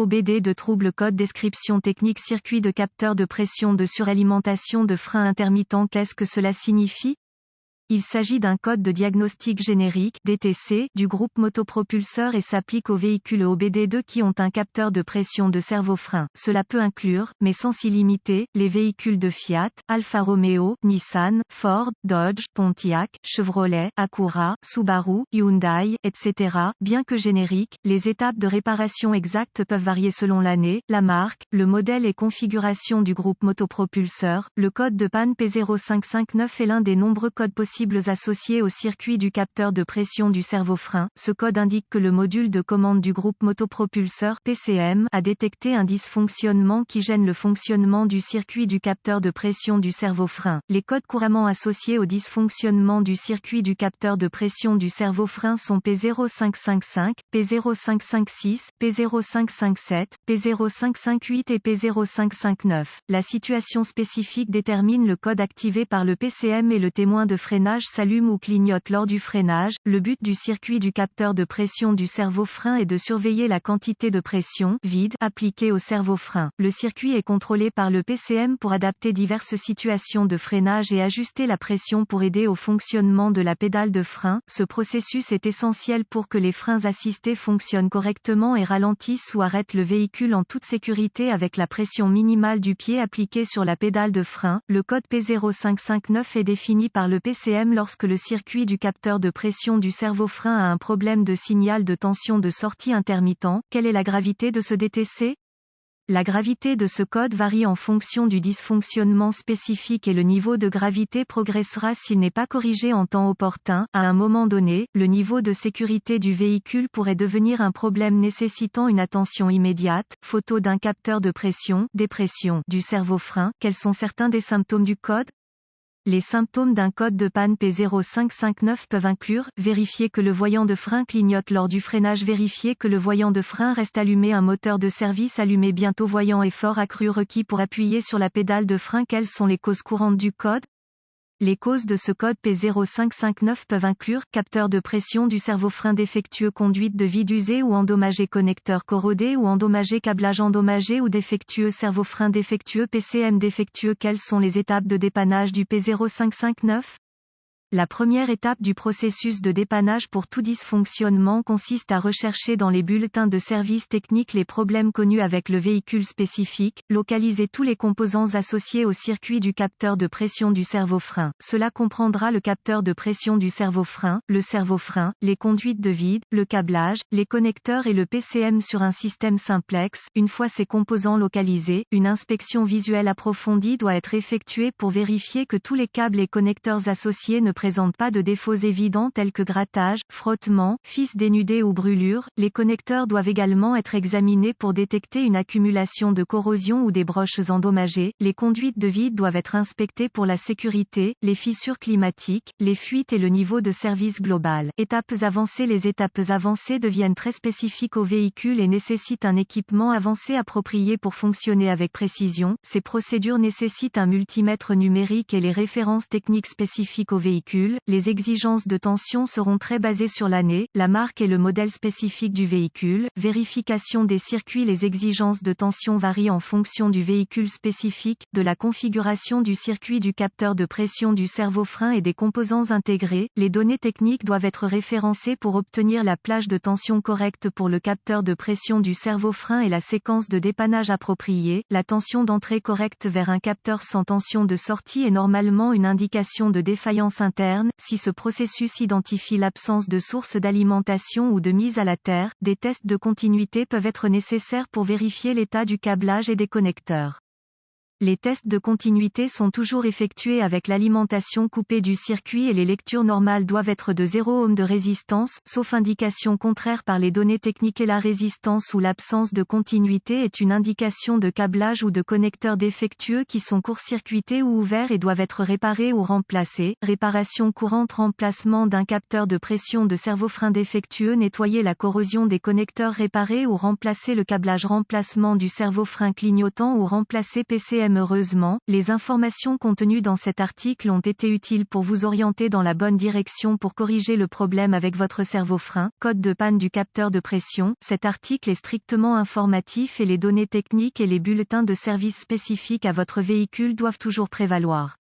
OBD de trouble code description technique circuit de capteur de pression de suralimentation de frein intermittent. Qu'est-ce que cela signifie? Il s'agit d'un code de diagnostic générique (DTC) du groupe motopropulseur et s'applique aux véhicules OBD2 qui ont un capteur de pression de servo-frein. Cela peut inclure, mais sans s'y limiter, les véhicules de Fiat, Alfa Romeo, Nissan, Ford, Dodge, Pontiac, Chevrolet, Acura, Subaru, Hyundai, etc. Bien que génériques, les étapes de réparation exactes peuvent varier selon l'année, la marque, le modèle et configuration du groupe motopropulseur. Le code de panne P0559 est l'un des nombreux codes possibles associés au circuit du capteur de pression du servo-frein. Ce code indique que le module de commande du groupe motopropulseur (PCM) a détecté un dysfonctionnement qui gêne le fonctionnement du circuit du capteur de pression du servo-frein. Les codes couramment associés au dysfonctionnement du circuit du capteur de pression du servo-frein sont P0555, P0556, P0557, P0558 et P0559. La situation spécifique détermine le code activé par le PCM et le témoin de freinage s'allume ou clignote lors du freinage. Le but du circuit du capteur de pression du servo-frein est de surveiller la quantité de pression vide appliquée au servo-frein. Le circuit est contrôlé par le PCM pour adapter diverses situations de freinage et ajuster la pression pour aider au fonctionnement de la pédale de frein. Ce processus est essentiel pour que les freins assistés fonctionnent correctement et ralentissent ou arrêtent le véhicule en toute sécurité avec la pression minimale du pied appliquée sur la pédale de frein. Le code P0559 est défini par le PCM lorsque le circuit du capteur de pression du servo-frein a un problème de signal de tension de sortie intermittent. Quelle est la gravité de ce DTC? La gravité de ce code varie en fonction du dysfonctionnement spécifique et le niveau de gravité progressera s'il n'est pas corrigé en temps opportun. À un moment donné, le niveau de sécurité du véhicule pourrait devenir un problème nécessitant une attention immédiate. Photo d'un capteur de pression, dépression du servo-frein. Quels sont certains des symptômes du code? Les symptômes d'un code de panne P0559 peuvent inclure, vérifier que le voyant de frein clignote lors du freinage, vérifier que le voyant de frein reste allumé, un moteur de service allumé bientôt, voyant effort accru requis pour appuyer sur la pédale de frein. Quelles sont les causes courantes du code? Les causes de ce code P0559 peuvent inclure capteur de pression du servo-frein défectueux, conduite de vide usée ou endommagée, connecteur corrodé ou endommagé, câblage endommagé ou défectueux, servo-frein défectueux, PCM défectueux. Quelles sont les étapes de dépannage du P0559? La première étape du processus de dépannage pour tout dysfonctionnement consiste à rechercher dans les bulletins de service technique les problèmes connus avec le véhicule spécifique, localiser tous les composants associés au circuit du capteur de pression du servo-frein. Cela comprendra le capteur de pression du servo-frein, le servo-frein, les conduites de vide, le câblage, les connecteurs et le PCM sur un système simplex. Une fois ces composants localisés, une inspection visuelle approfondie doit être effectuée pour vérifier que tous les câbles et connecteurs associés ne présentent pas de défauts évidents tels que grattage, frottement, fils dénudés ou brûlures. Les connecteurs doivent également être examinés pour détecter une accumulation de corrosion ou des broches endommagées. Les conduites de vide doivent être inspectées pour la sécurité, les fissures climatiques, les fuites et le niveau de service global. Étapes avancées. Les étapes avancées deviennent très spécifiques au véhicule et nécessitent un équipement avancé approprié pour fonctionner avec précision. Ces procédures nécessitent un multimètre numérique et les références techniques spécifiques au véhicule. Les exigences de tension seront très basées sur l'année, la marque et le modèle spécifique du véhicule. Vérification des circuits. Les exigences de tension varient en fonction du véhicule spécifique, de la configuration du circuit du capteur de pression du servo-frein et des composants intégrés. Les données techniques doivent être référencées pour obtenir la plage de tension correcte pour le capteur de pression du servo-frein et la séquence de dépannage appropriée. La tension d'entrée correcte vers un capteur sans tension de sortie est normalement une indication de défaillance interne. Si ce processus identifie l'absence de source d'alimentation ou de mise à la terre, des tests de continuité peuvent être nécessaires pour vérifier l'état du câblage et des connecteurs. Les tests de continuité sont toujours effectués avec l'alimentation coupée du circuit et les lectures normales doivent être de 0 ohm de résistance, sauf indication contraire par les données techniques, et la résistance ou l'absence de continuité est une indication de câblage ou de connecteurs défectueux qui sont court-circuités ou ouverts et doivent être réparés ou remplacés. Réparation courante. Remplacement d'un capteur de pression de servo-frein défectueux, nettoyer la corrosion des connecteurs, réparer ou remplacer le câblage, remplacement du servo-frein clignotant ou remplacer PCM problème. Heureusement, les informations contenues dans cet article ont été utiles pour vous orienter dans la bonne direction pour corriger le problème avec votre servo-frein. Code de panne du capteur de pression. Cet article est strictement informatif et les données techniques et les bulletins de service spécifiques à votre véhicule doivent toujours prévaloir.